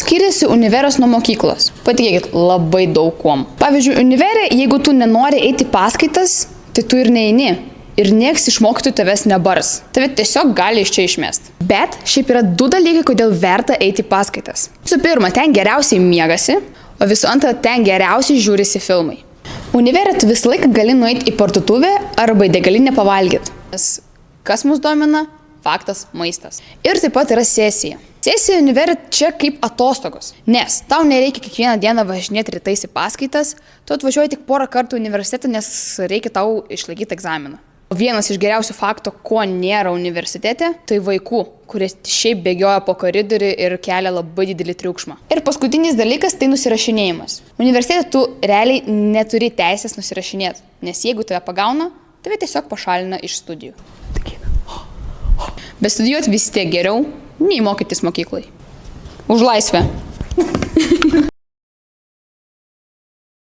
skiriasi univeras nuo mokyklos? Patikėkit, labai daug kuom. Pavyzdžiui, univere, jeigu tu nenori eiti paskaitas, tai tu ir neini. Ir nieks iš mokytojų tavęs nebars. Tave tiesiog gali iš čia išmesti. Bet šiaip yra du dalykai, kodėl verta eiti paskaitas. Visų pirma, ten geriausiai miegasi, o visų antra, ten geriausiai žiūrisi filmai. Univere tu visą laiką gali nueiti į parduotuvę arba į degalinę pavalgyti. Kas mus domina? Faktas – maistas. Ir taip pat yra sesija. Sesija univere čia kaip atostogos, nes tau nereikia kiekvieną dieną važinėti rytais į paskaitas, tu atvažiuoji tik porą kartų į universitetą, nes reikia tau išlaikyti egzaminą. Vienas iš geriausių faktų, ko nėra universitete, tai vaikų, kurie šiaip bėgioja po koridorių ir kelia labai didelį triukšmą. Ir paskutinis dalykas – tai nusirašinėjimas. Universitete tu realiai neturi teisės nusirašinėti, nes jeigu tave pagauna, tave tiesiog pašalina iš studijų. Bet studijuoti vis tiek geriau, nei mokytis mokyklai. Už laisvę.